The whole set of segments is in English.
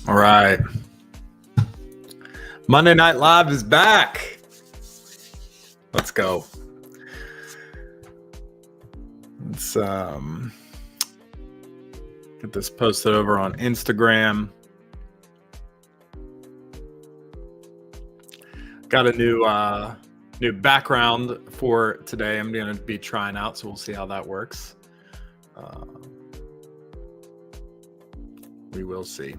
All right. Monday Night Live is back. Let's go. Let's get this posted over on Instagram. Got a new background for today. I'm going to be trying out, so we'll see how that works. We will see.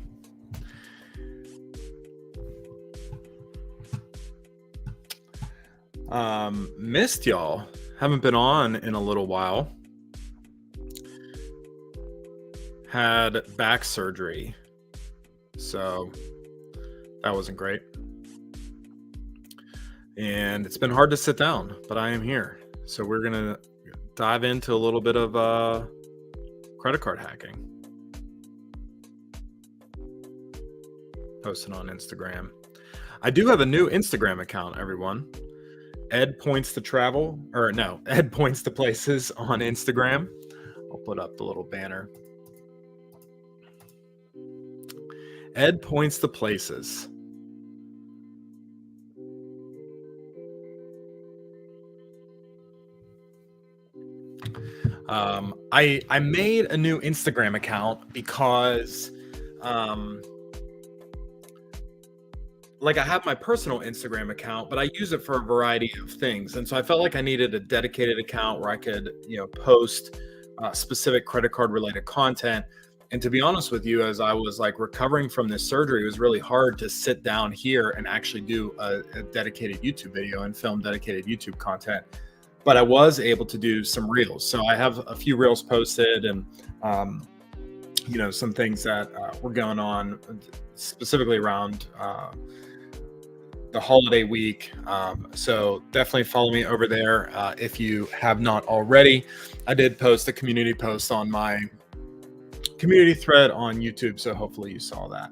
Missed y'all. Haven't been on in a little while. Had back surgery, so that wasn't great. And it's been hard to sit down, but I am here. So we're gonna dive into a little bit of credit card hacking. Posted on Instagram. I do have a new Instagram account, everyone. Ed Points to Travel, or no, Ed Points to Places on Instagram. I'll put up the little banner. Ed Points to Places. I made a new Instagram account because like I have my personal Instagram account, but I use it for a variety of things. And so I felt like I needed a dedicated account where I could, post specific credit card related content. And to be honest with you, as I was like recovering from this surgery, it was really hard to sit down here and actually do a dedicated YouTube video and film dedicated YouTube content. But I was able to do some reels. So I have a few reels posted and, some things that were going on specifically around the holiday week. So definitely follow me over there if you have not already. I did post a community post on my community thread on YouTube, so hopefully you saw that.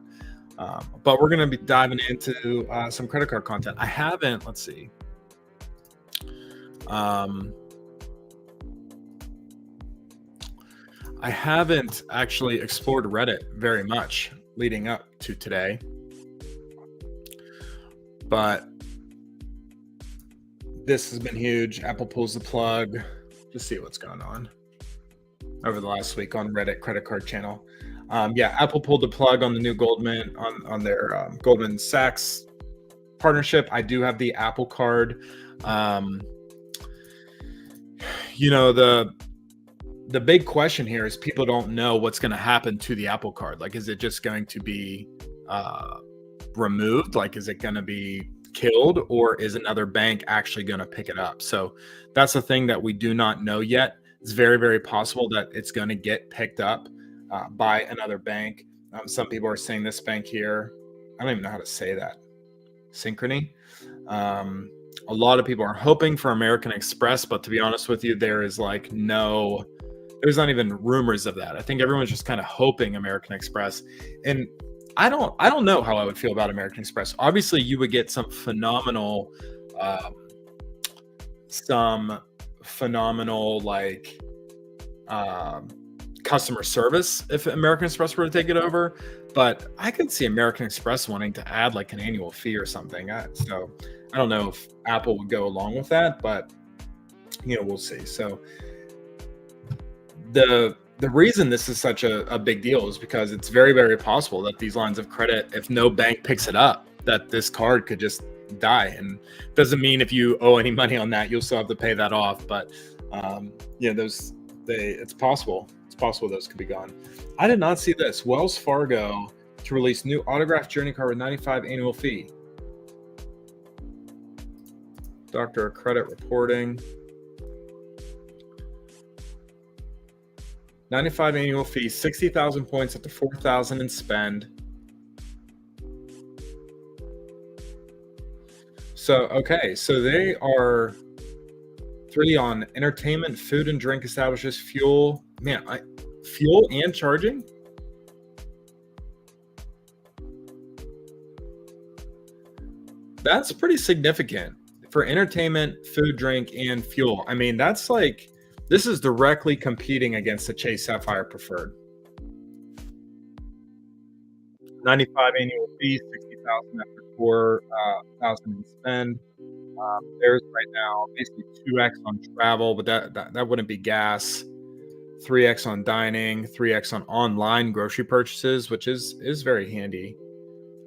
But we're going to be diving into some credit card content. I haven't, let's see. I haven't actually explored Reddit very much leading up to today, but this has been huge. Apple pulls the plug. Just see what's going on over the last week on Reddit credit card channel. Apple pulled the plug on the new Goldman on their Goldman Sachs partnership. I do have the Apple Card. The big question here is people don't know what's going to happen to the Apple Card. Like, is it just going to be removed? Like, is it going to be killed, or is another bank actually going to pick it up? So that's the thing that we do not know yet. It's very, very possible that it's going to get picked up by another bank. Some people are saying this bank here. I don't even know how to say that. Synchrony. A lot of people are hoping for American Express, but to be honest with you, there's not even rumors of that. I think everyone's just kind of hoping American Express. And I don't know how I would feel about American Express. Obviously, you would get some phenomenal customer service if American Express were to take it over. But I could see American Express wanting to add like an annual fee or something. So I don't know if Apple would go along with that, but we'll see. So the reason this is such a big deal is because it's very, very possible that these lines of credit, if no bank picks it up, that this card could just die. And doesn't mean if you owe any money on that, you'll still have to pay that off. But it's possible. It's possible those could be gone. I did not see this. Wells Fargo to release new autographed Journey card with $95 annual fee. Doctor of Credit reporting. 95 annual fee, 60,000 points up to 4,000 in spend. So they are 3 on entertainment, food and drink establishments, fuel. Fuel and charging? That's pretty significant for entertainment, food, drink, and fuel. I mean, that's like, this is directly competing against the Chase Sapphire Preferred. 95 annual fee, 60,000 after 4,000 in spend. There's right now basically 2x on travel, but that wouldn't be gas. 3x on dining, 3x on online grocery purchases, which is very handy.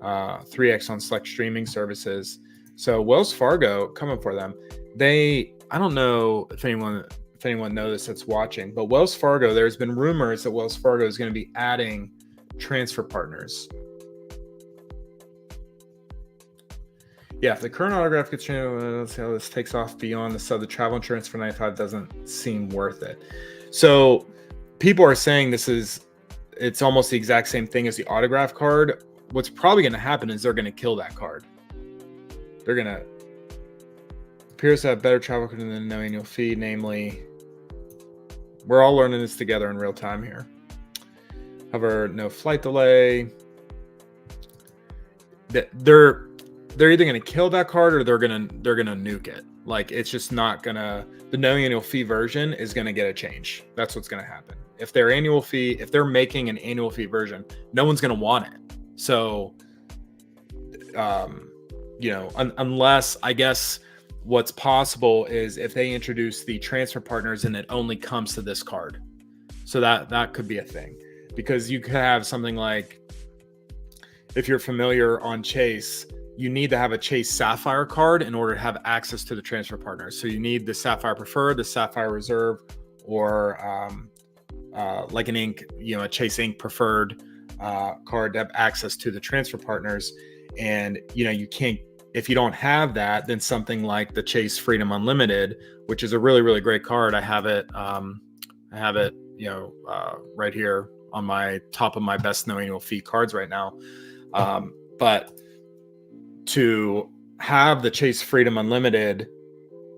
3x on select streaming services. So Wells Fargo coming for them. I don't know if anyone knows that's watching, but Wells Fargo, there's been rumors that Wells Fargo is going to be adding transfer partners. Yeah, if the current autograph gets changed, let's see how this takes off beyond the sub. The travel insurance for 95 doesn't seem worth it. So people are saying it's almost the exact same thing as the autograph card. What's probably going to happen is they're going to kill that card. They're going to appears to have better travel card than no annual fee, namely, we're all learning this together in real time here. However, no flight delay. They're either going to kill that card or they're going to nuke it. Like, it's just not going to, the no annual fee version is going to get a change. That's what's going to happen. If they're making an annual fee version, no one's going to want it. So, unless, I guess what's possible is if they introduce the transfer partners and it only comes to this card. So that could be a thing, because you could have something like, if you're familiar on Chase, you need to have a Chase Sapphire card in order to have access to the transfer partners. So you need the Sapphire Preferred, the Sapphire Reserve, or like an Ink, a Chase Ink Preferred card to have access to the transfer partners. And you can't, if you don't have that, then something like the Chase Freedom Unlimited, which is a really, really great card. I have it right here on my top of my best no annual fee cards right now. But to have the Chase Freedom Unlimited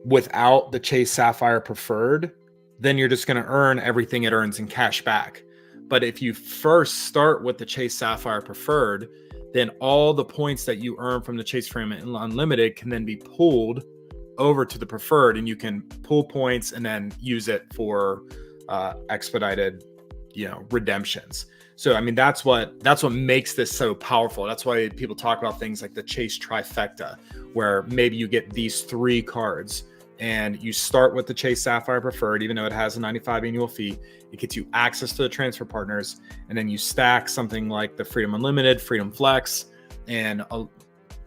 without the Chase Sapphire Preferred, then you're just going to earn everything it earns in cash back. But if you first start with the Chase Sapphire Preferred, then all the points that you earn from the Chase Freedom Unlimited can then be pulled over to the Preferred, and you can pull points and then use it for expedited, redemptions. So, I mean, that's what makes this so powerful. That's why people talk about things like the Chase Trifecta, where maybe you get these 3 cards and you start with the Chase Sapphire Preferred, even though it has a 95 annual fee. It gets you access to the transfer partners, and then you stack something like the Freedom Unlimited, Freedom Flex, and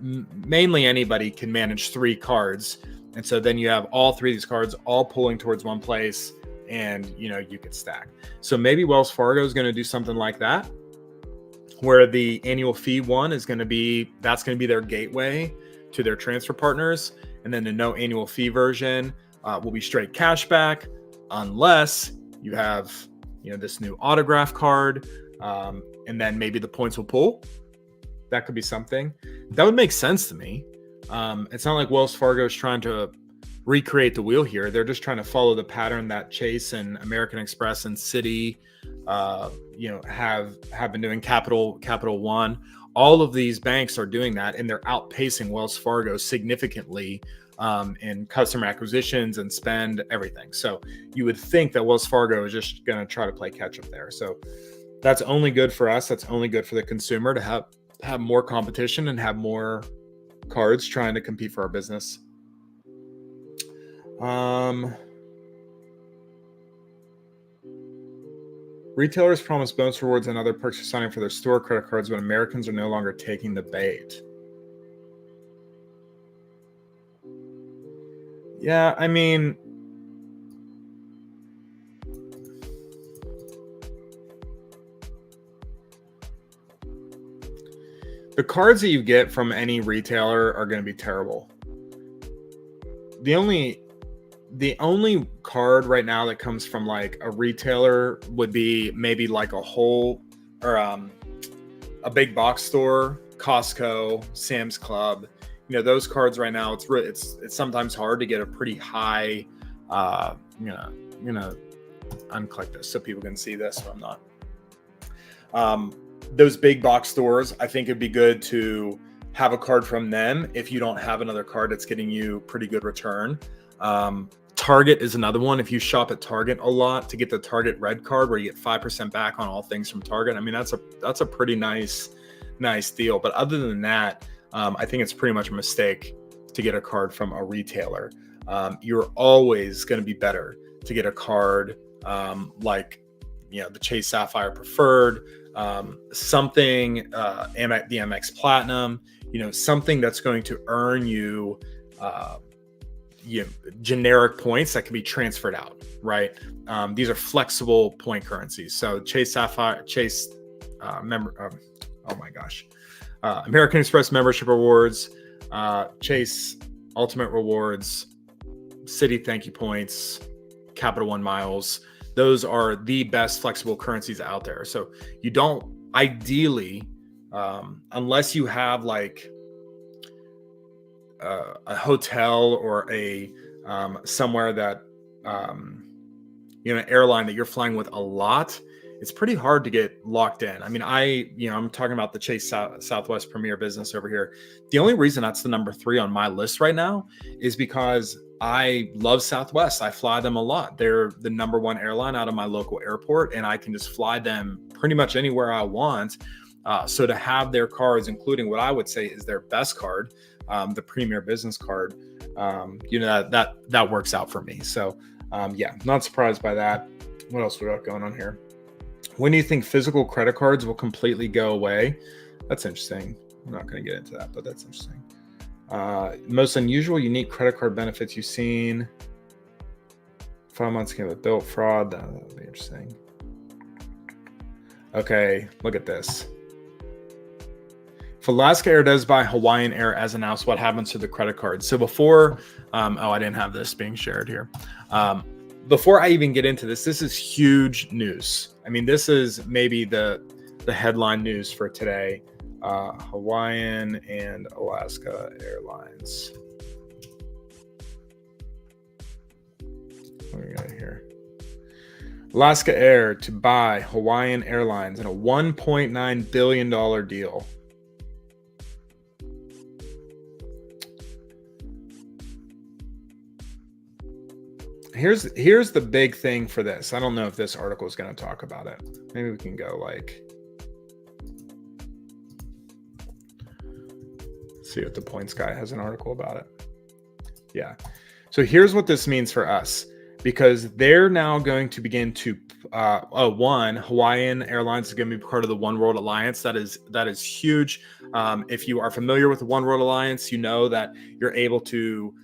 mainly anybody can manage 3 cards. And so then you have all 3 of these cards all pulling towards one place, and you could stack. So maybe Wells Fargo is going to do something like that, where the annual fee one is going to be their gateway to their transfer partners, and then the no annual fee version will be straight cash back, unless you have this new autograph card, and then maybe the points will pull. That could be something that would make sense to me. It's not like Wells Fargo is trying to recreate the wheel here. They're just trying to follow the pattern that Chase and American Express and Citi have been doing. Capital One, all of these banks are doing that, and they're outpacing Wells Fargo significantly in customer acquisitions and spend, everything. So you would think that Wells Fargo is just going to try to play catch up there. So that's only good for us. That's only good for the consumer to have more competition and have more cards trying to compete for our business. Retailers promise bonus rewards and other perks for signing for their store credit cards, but Americans are no longer taking the bait. Yeah, I mean, the cards that you get from any retailer are going to be terrible. The only card right now that comes from like a retailer would be maybe like a whole or a big box store, Costco, Sam's Club. Those cards right now, it's sometimes hard to get a pretty high. I'm gonna unclick this so people can see this, but I'm not. Those big box stores, I think it'd be good to have a card from them if you don't have another card that's getting you pretty good return. Target is another one. If you shop at Target a lot, to get the Target Red card where you get 5% back on all things from Target, I mean, that's a pretty nice nice deal. But other than that, I think it's pretty much a mistake to get a card from a retailer. You're always going to be better to get a card like, the Chase Sapphire Preferred, something, the Amex Platinum, something that's going to earn you, uh, generic points that can be transferred out, right? These are flexible point currencies. So Chase Sapphire, Chase oh my gosh, American Express membership rewards, Chase Ultimate Rewards, Citi Thank You Points, Capital One Miles. Those are the best flexible currencies out there. So you don't ideally, unless you have like a hotel or a somewhere that an airline that you're flying with a lot, it's pretty hard to get locked in. I mean, I'm talking about the Chase Southwest Premier Business over here. The only reason that's the number 3 on my list right now is because I love Southwest. I fly them a lot. They're the number 1 airline out of my local airport, and I can just fly them pretty much anywhere I want. So to have their cards, including what I would say is their best card, the Premier Business card, that works out for me. So not surprised by that. What else we got going on here? When do you think physical credit cards will completely go away? That's interesting. I'm not going to get into that, but that's interesting. Most unusual, unique credit card benefits you've seen. 5 months ago with bill fraud. That would be interesting. Okay, look at this. If Alaska Air does buy Hawaiian Air as announced, what happens to the credit card? So before, I didn't have this being shared here. Before I even get into this is huge news. I mean, this is maybe the headline news for today. Hawaiian and Alaska Airlines. What do we got here? Alaska Air to buy Hawaiian Airlines in a $1.9 billion deal. Here's the big thing for this. I don't know if this article is going to talk about it. Maybe we can go see if the Points guy has an article about it. Yeah. So here's what this means for us, because they're now going to begin to Hawaiian Airlines is going to be part of the One World Alliance. That is huge. If you are familiar with the One World Alliance, you know that you're able to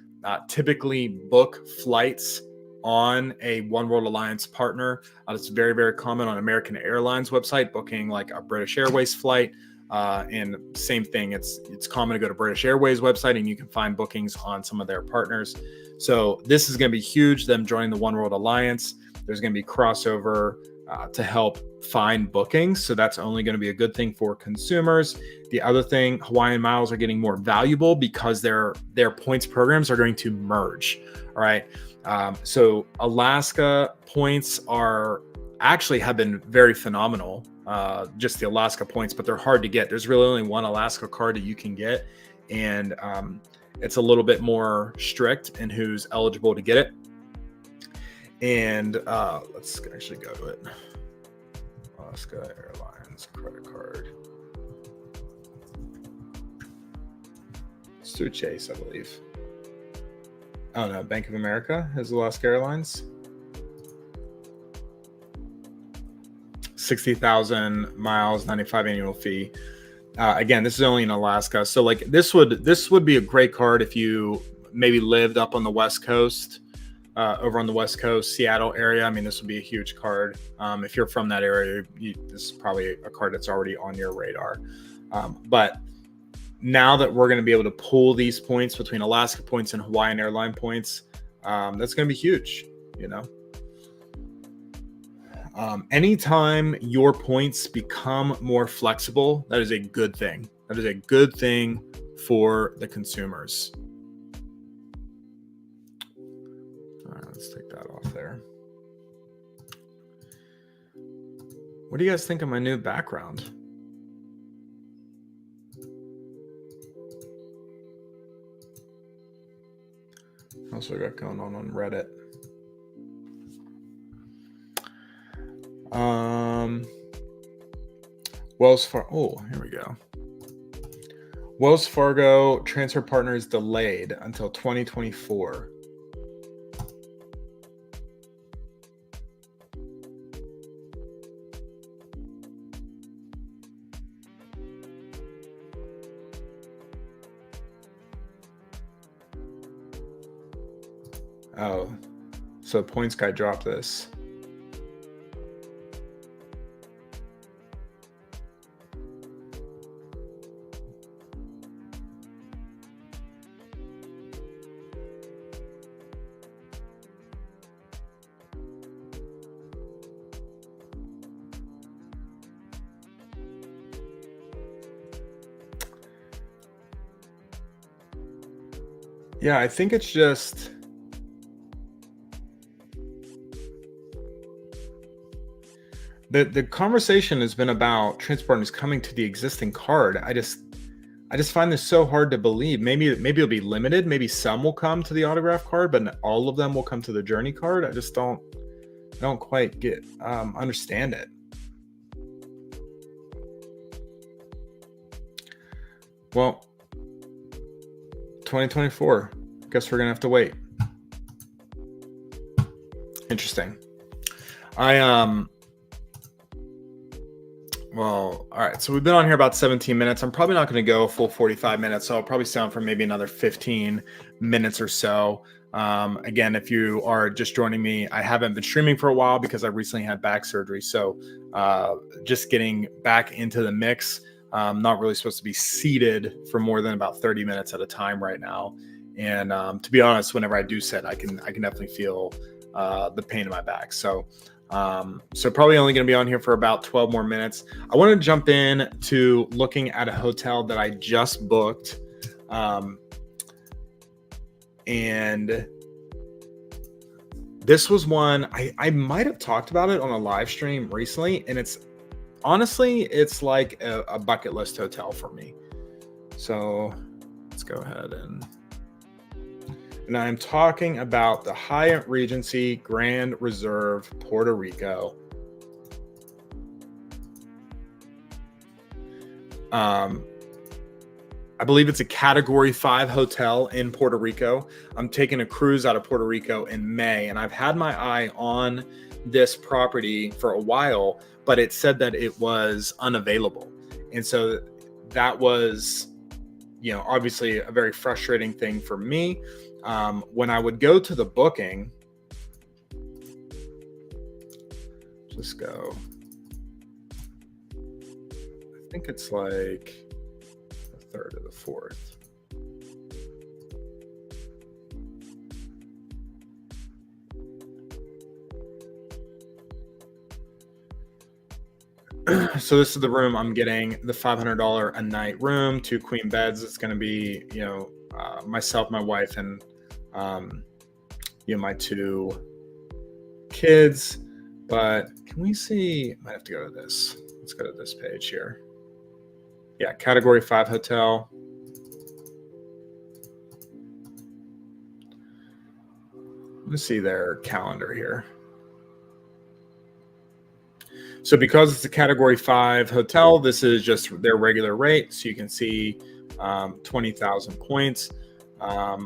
typically book flights on a One World Alliance partner. It's very, very common on American Airlines website, booking like a British Airways flight. And same thing, it's common to go to British Airways website and you can find bookings on some of their partners. So this is going to be huge, them joining the One World Alliance. There's going to be crossover to help find bookings. So that's only going to be a good thing for consumers. The other thing, Hawaiian Miles are getting more valuable because their points programs are going to merge. All right. So Alaska points have been very phenomenal. Just the Alaska points, but they're hard to get. There's really only one Alaska card that you can get. And it's a little bit more strict in who's eligible to get it. And let's actually go to it. Alaska Airlines credit card. It's through Chase, I believe. I don't know. Bank of America has Alaska Airlines. 60,000 miles, 95 annual fee. Again, this is only in Alaska. So like this would be a great card if you maybe lived up on the West Coast, over on the West Coast, Seattle area. I mean, this would be a huge card. If you're from that area, this is probably a card that's already on your radar. But now that we're going to be able to pull these points between Alaska points and Hawaiian Airline points, that's going to be huge, anytime your points become more flexible, that is a good thing. That is a good thing for the consumers. All right, let's take that off there. What do you guys think of my new background? What else we got going on Reddit? Wells Fargo. Oh, here we go. Wells Fargo transfer partner is delayed until 2024. Oh, so Points Guy dropped this. Yeah, I think it's just the conversation has been about transport partners coming to the existing card. I just find this so hard to believe. Maybe it'll be limited. Maybe some will come to the autograph card, but all of them will come to the Journey card. I just don't quite get understand it. Well, 2024. Guess we're gonna have to wait. Interesting. Well, all right. So we've been on here about 17 minutes. I'm probably not going to go a full 45 minutes. So I'll probably sound for maybe another 15 minutes or so. Again, if you are just joining me, I haven't been streaming for a while because I recently had back surgery. So just getting back into the mix. I'm not really supposed to be seated for more than about 30 minutes at a time right now. And to be honest, whenever I do sit, I can definitely feel the pain in my back. So probably only going to be on here for about 12 more minutes. I want to jump in to looking at a hotel that I just booked. And this was one I might have talked about it on a live stream recently. And it's like a bucket list hotel for me. So let's go ahead and I'm talking about the Hyatt Regency Grand Reserve, Puerto Rico. I believe it's a Category 5 hotel in Puerto Rico. I'm taking a cruise out of Puerto Rico in May, and I've had my eye on this property for a while, but it said that it was unavailable. And so that was, obviously a very frustrating thing for me. When I would go to the booking, just go, I think it's like the third or the fourth. So this is the room I'm getting, the $500 a night room, 2 queen beds. It's going to be, myself, my wife, and my 2 kids. But can we see? Might have to go to this. Let's go to this page here. Yeah, Category 5 hotel. Let's see their calendar here. So because it's a Category 5 hotel, this is just their regular rate. So you can see 20,000 points. I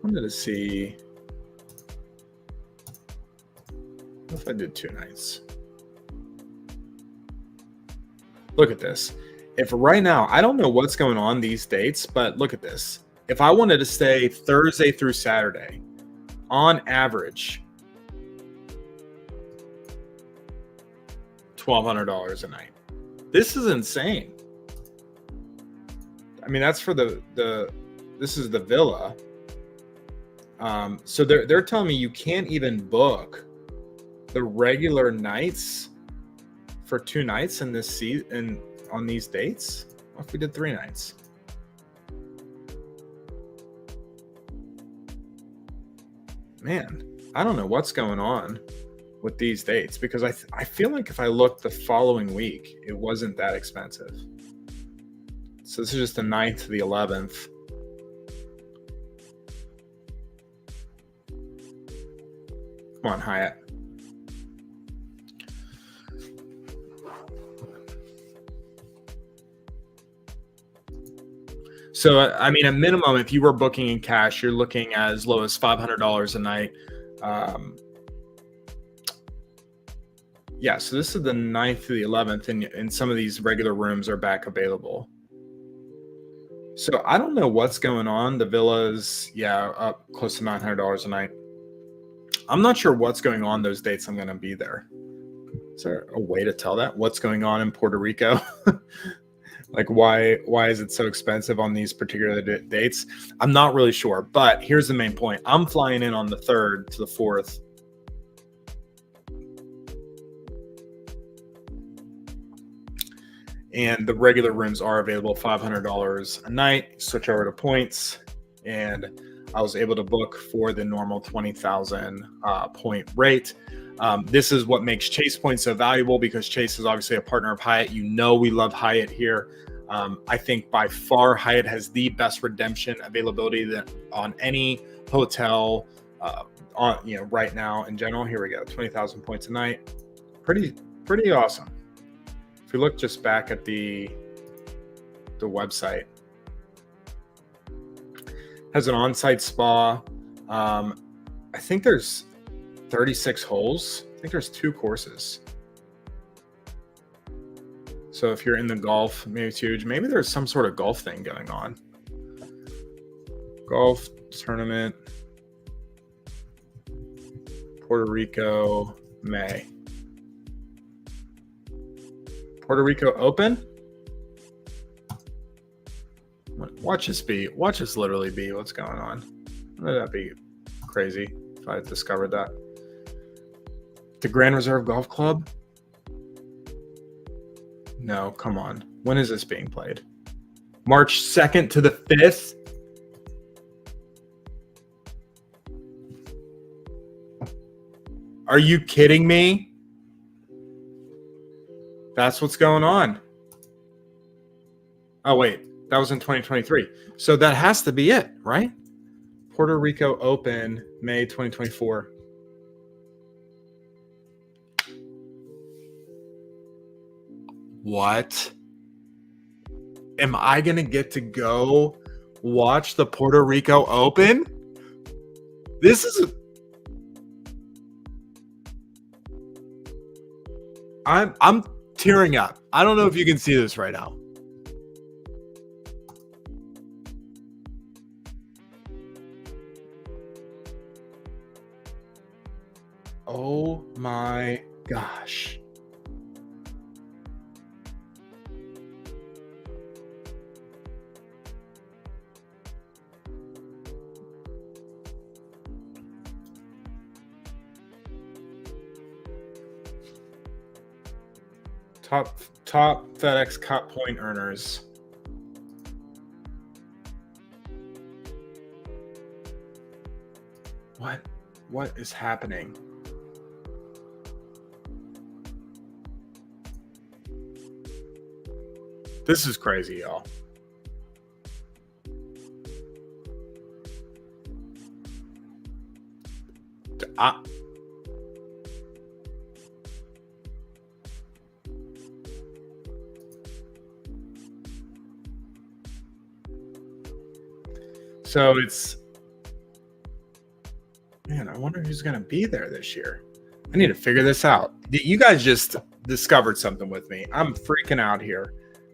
wanted to see if I did 2 nights. Look at this. If right now, I don't know what's going on these dates, but look at this. If I wanted to stay Thursday through Saturday, on average, $1,200 a night. This is insane. I mean, that's for this is the villa. So they're telling me you can't even book the regular nights for 2 nights in this season on these dates. What if we did 3 nights? Man, I don't know what's going on with these dates because I feel like if I looked the following week, it wasn't that expensive. So this is just the 9th to the 11th. Come on, Hyatt. So, I mean, at minimum, if you were booking in cash, you're looking as low as $500 a night. Um, yeah, so this is the 9th to the 11th, and some of these regular rooms are back available. So I don't know what's going on. The villas, yeah, up close to $900 a night. I'm not sure what's going on those dates I'm going to be there. Is there a way to tell that? What's going on in Puerto Rico? Like why is it so expensive on these particular dates? I'm not really sure, but here's the main point. I'm flying in on the 3rd to the 4th. And the regular rooms are available $500 a night. Switch over to points, and I was able to book for the normal 20,000 point rate. This is what makes Chase points so valuable, because Chase is obviously a partner of Hyatt. You know, we love Hyatt here. I think by far Hyatt has the best redemption availability that on any hotel right now in general. Here we go, 20,000 points a night. Pretty awesome. If we look just back at the website, has an on-site spa. I think there's 36 holes. I think there's 2 courses. So if you're in the golf, maybe it's huge. Maybe there's some sort of golf thing going on. Golf tournament, Puerto Rico, May. Puerto Rico Open. Watch this literally be what's going on. Wouldn't that be crazy if I discovered that? The Grand Reserve Golf Club? No, come on. When is this being played? March 2nd to the 5th? Are you kidding me? That's what's going on. Oh, wait. That was in 2023. So that has to be it, right? Puerto Rico Open, May 2024. What? Am I going to get to go watch the Puerto Rico Open? This is I'm tearing up. I don't know if you can see this right now. Oh my gosh. Top FedEx Cup point earners. What is happening? This is crazy, y'all. So it's, man, I wonder who's going to be there this year. I need to figure this out. You guys just discovered something with me. I'm freaking out here.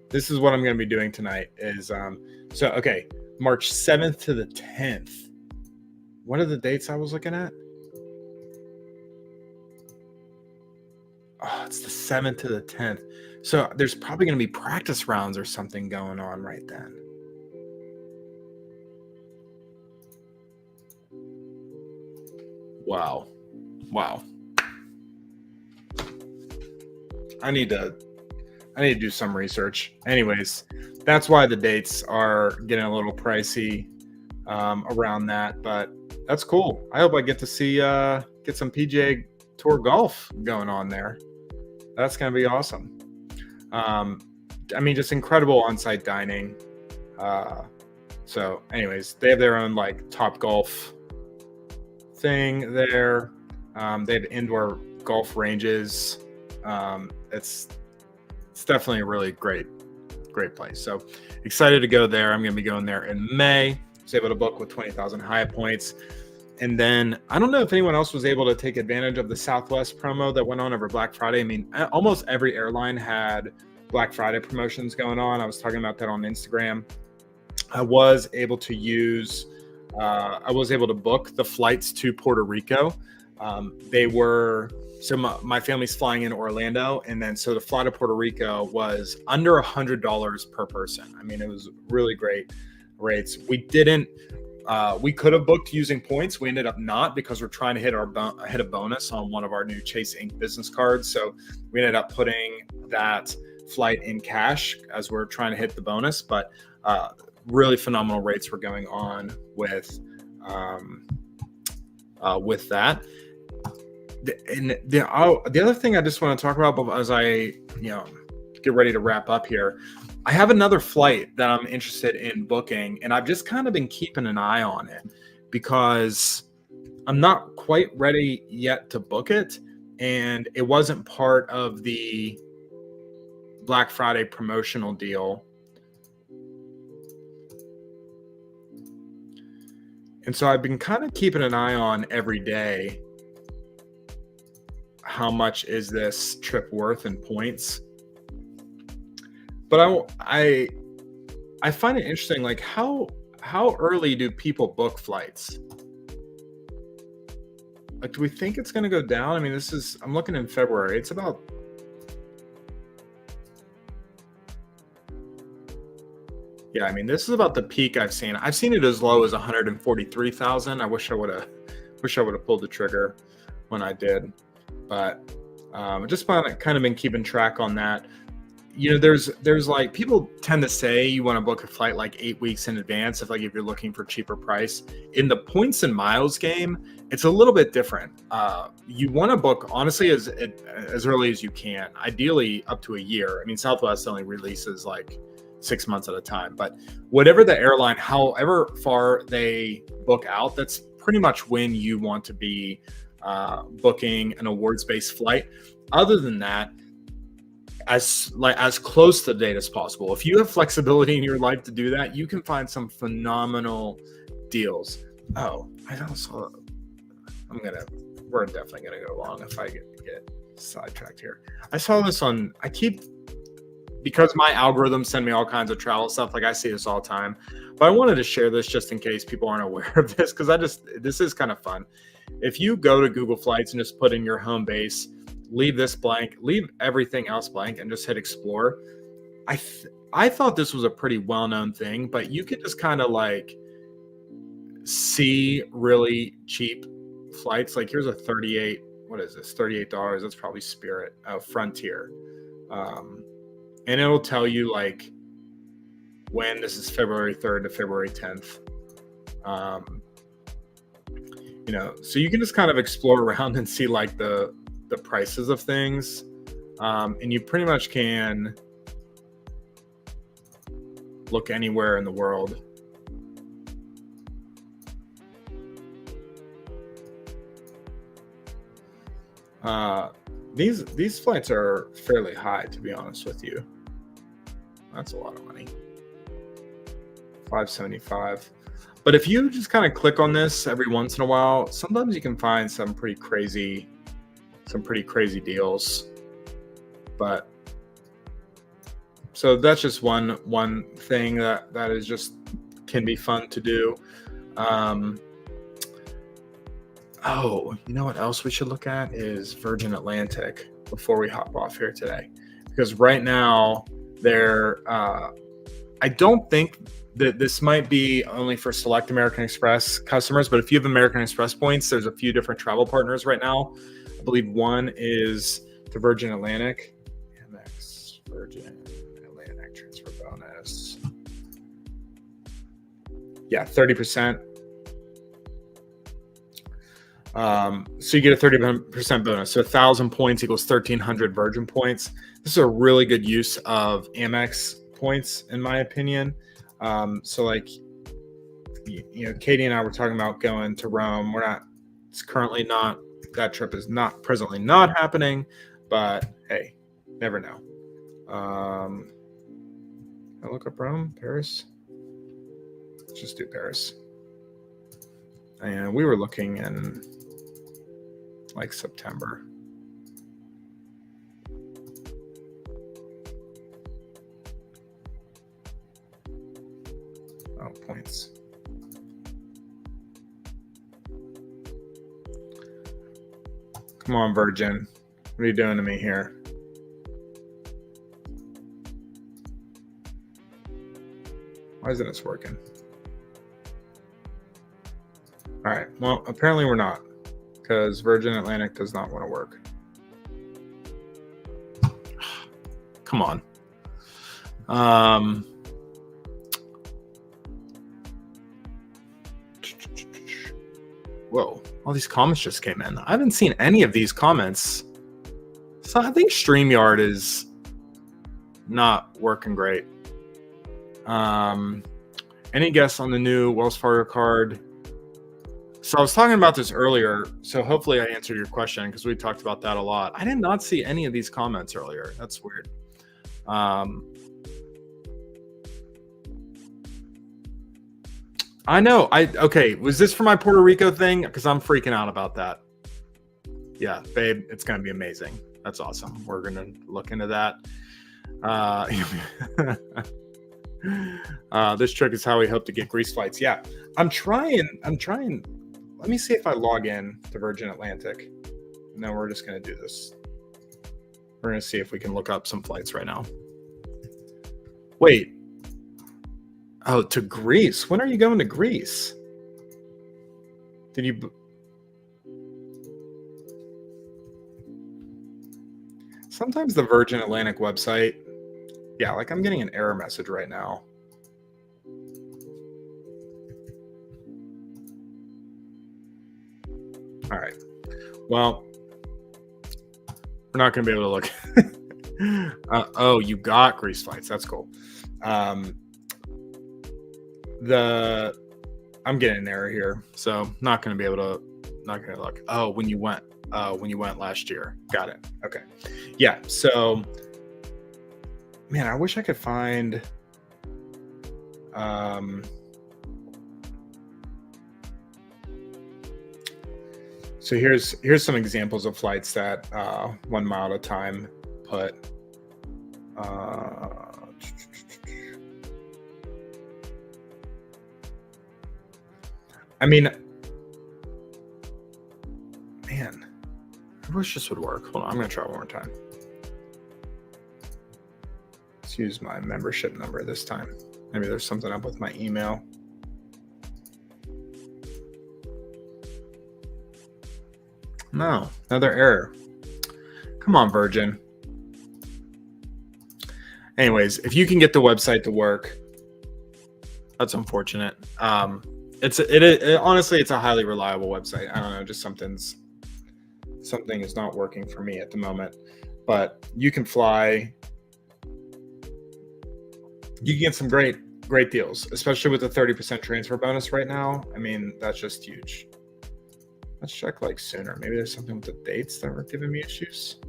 This is what I'm going to be doing tonight is, okay, March 7th to the 10th. What are the dates I was looking at? Oh, it's the 7th to the 10th. So there's probably going to be practice rounds or something going on right then. Wow. I need to do some research. Anyways, that's why the dates are getting a little pricey around that, but that's cool. I hope I get to see get some PGA Tour golf going on there. That's going to be awesome. I mean, just incredible on-site dining. So anyways, they have their own like Top Golf thing there. They have indoor golf ranges. It's definitely a really great great place. So excited to go there. I'm going to be going there in May. I was able to book with 20,000 Hyatt points. And then I don't know if anyone else was able to take advantage of the Southwest promo that went on over Black Friday. I mean, almost every airline had Black Friday promotions going on. I was talking about that on Instagram. I was able to book the flights to Puerto Rico. My family's flying in Orlando, and then so the flight to Puerto Rico was under $100 per person. I mean, it was really great rates. We could have booked using points. We ended up not, because we're trying to hit a bonus on one of our new Chase Inc. business cards. So we ended up putting that flight in cash as we're trying to hit the bonus. But really phenomenal rates were going on with that. The other thing I just want to talk about as I get ready to wrap up here, I have another flight that I'm interested in booking, and I've just kind of been keeping an eye on it because I'm not quite ready yet to book it, and it wasn't part of the Black Friday promotional deal. And so I've been kind of keeping an eye on every day, how much is this trip worth in points? But I find it interesting, like how early do people book flights? Like, do we think it's going to go down? I mean, I'm looking in February. It's about, yeah, I mean, this is about the peak I've seen. I've seen it as low as 143,000. I wish I would have pulled the trigger when I did, but just kind of been keeping track on that. There's like, people tend to say you want to book a flight like 8 weeks in advance if you're looking for cheaper price. In the points and miles game, it's a little bit different. You want to book honestly as early as you can, ideally up to a year. I mean, Southwest only releases like 6 months at a time, but whatever the airline, however far they book out, that's pretty much when you want to be booking an awards-based flight. Other than that, as close to the date as possible. If you have flexibility in your life to do that, you can find some phenomenal deals. Oh, we're definitely gonna go long if I get sidetracked here. I saw this because my algorithms send me all kinds of travel stuff. Like, I see this all the time, but I wanted to share this just in case people aren't aware of this, because this is kind of fun. If you go to Google Flights and just put in your home base, leave this blank, leave everything else blank, and just hit explore. I thought this was a pretty well-known thing, but you could just kind of like see really cheap flights. Like, here's a $38. That's probably Spirit, Frontier. And it'll tell you like when this is February 3rd to February 10th. So you can just kind of explore around and see like the prices of things. And you pretty much can look anywhere in the world. These flights are fairly high, to be honest with you. That's a lot of money. $575. But if you just kind of click on this every once in a while, sometimes you can find some pretty crazy deals. But so that's just one thing that is just can be fun to do. Oh, you know what else we should look at is Virgin Atlantic before we hop off here today, because right now I don't think that this might be only for select American Express customers, but if you have American Express points, there's a few different travel partners right now. I believe one is to Virgin Atlantic. Amex Virgin Atlantic transfer bonus. Yeah, 30%. So you get a 30% bonus. So 1,000 points equals 1,300 Virgin points. This is a really good use of Amex points, in my opinion. So like, Katie and I were talking about going to Rome. It's currently not, that trip is presently not happening, but hey, never know. I look up Rome, Paris. Let's just do Paris. And we were looking in like September. Oh, points. Come on, Virgin. What are you doing to me here? Why isn't this working? All right. Well, apparently we're not, because Virgin Atlantic does not want to work. Come on. Whoa. All these comments just came in. I haven't seen any of these comments. So I think StreamYard is not working great. Any guess on the new Wells Fargo card? So I was talking about this earlier. So hopefully I answered your question, because we talked about that a lot. I did not see any of these comments earlier. That's weird. I know. Okay. Was this for my Puerto Rico thing? Because I'm freaking out about that. Yeah, babe, it's gonna be amazing. That's awesome. We're gonna look into that. This trick is how we hope to get Greece flights. Yeah, I'm trying. Let me see if I log in to Virgin Atlantic. And then we're just gonna do this. We're gonna see if we can look up some flights right now. Wait. Oh, to Greece. When are you going to Greece? Did you? Sometimes the Virgin Atlantic website. Yeah, like I'm getting an error message right now. All right. Well, we're not going to be able to look. Oh, you got Greece flights. That's cool. I'm getting an error here, so not going to be able to. Not going to look. Oh, when you went last year. Got it. Okay. Yeah. So, man, I wish I could find. So here's some examples of flights that 1 mile at a time put. I mean, man, I wish this would work. Hold on, I'm gonna try one more time. Let's use my membership number this time. Maybe there's something up with my email. No, another error. Come on, Virgin. Anyways, if you can get the website to work, that's unfortunate. Honestly, it's a highly reliable website. I don't know, just something is not working for me at the moment. But you can fly. You can get some great deals, especially with the 30% transfer bonus right now. I mean, that's just huge. Let's check like sooner. Maybe there's something with the dates that were giving me issues.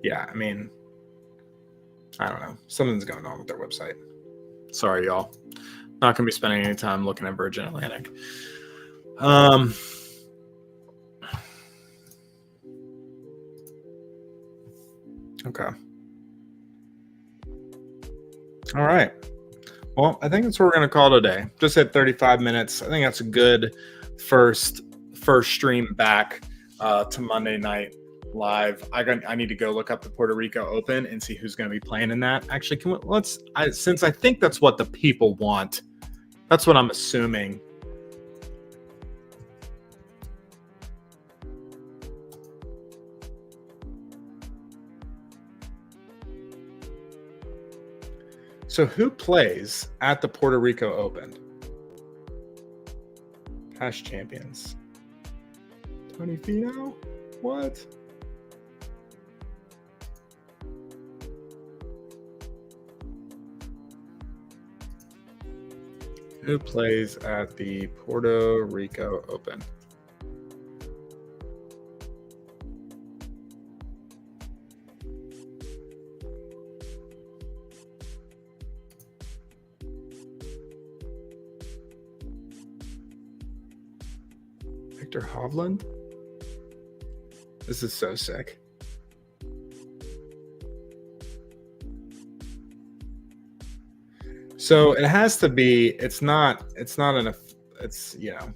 Yeah, I mean, I don't know. Something's going on with their website. Sorry, y'all. Not gonna be spending any time looking at Virgin Atlantic. Okay. All right. Well, I think that's what we're gonna call today. Just hit 35 minutes. I think that's a good first stream back to Monday Night Live. I need to go look up the Puerto Rico Open and see who's going to be playing in that. Actually, since I think that's what the people want, that's what I'm assuming. So who plays at the Puerto Rico Open? Past champions. Tony Finau? What? Who plays at the Puerto Rico Open? Victor Hovland? This is so sick. So it has to be, it's not enough. It's, you know.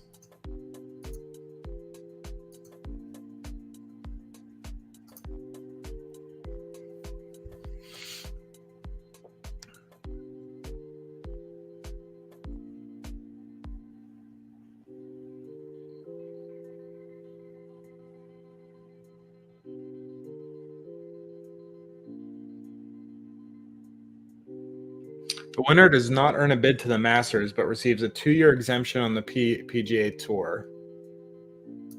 The winner does not earn a bid to the Masters, but receives a 2-year exemption on the PGA Tour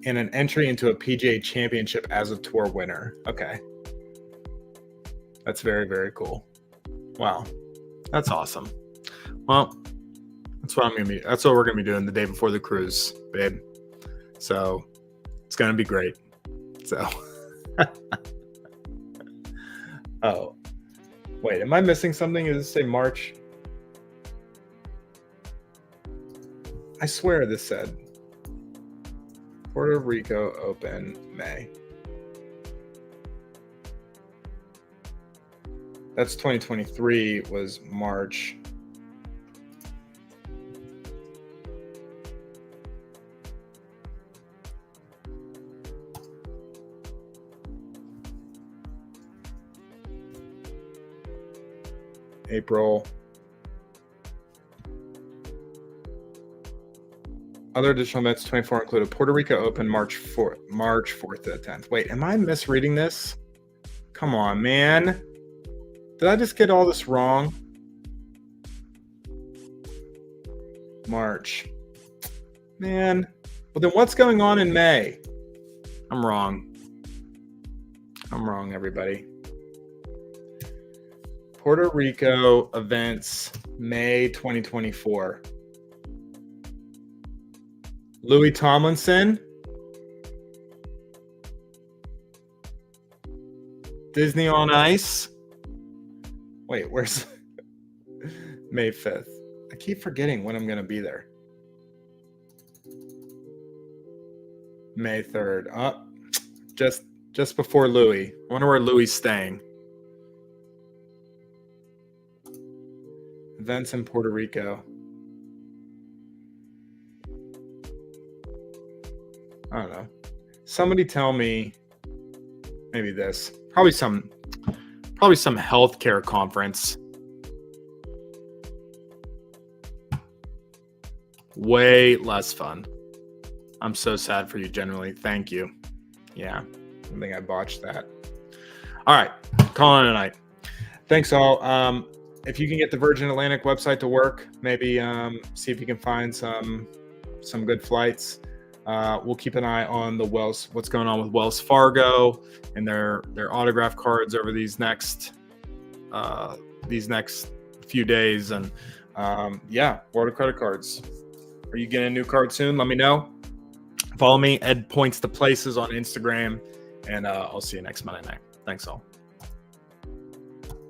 and an entry into a PGA Championship as a tour winner. Okay. That's very, very cool. Wow. That's awesome. Well, that's what we're gonna be doing the day before the cruise, babe. So it's gonna be great. So oh. Wait, am I missing something? Does it say March? I swear this said Puerto Rico Open May. That's 2023 was March. April. Other additional events 24 included Puerto Rico Open March 4th to the 10th. Wait, am I misreading this? Come on, man. Did I just get all this wrong? March. Man. Well, then what's going on in May? I'm wrong. I'm wrong, everybody. Puerto Rico events, May 2024. Louis Tomlinson. Disney on Ice. Wait, where's May 5th? I keep forgetting when I'm going to be there. May 3rd. Oh, just before Louis. I wonder where Louis is staying. Events in Puerto Rico. I don't know. Somebody tell me maybe this. Probably some healthcare conference. Way less fun. I'm so sad for you generally. Thank you. Yeah. I think I botched that. All right. Calling it a night. Thanks all. If you can get the Virgin Atlantic website to work, maybe see if you can find some good flights. We'll keep an eye on what's going on with Wells Fargo and their autograph cards over these next few days. And World of Credit Cards. Are you getting a new card soon? Let me know. Follow me, Ed Points to Places on Instagram, and I'll see you next Monday night. Thanks all.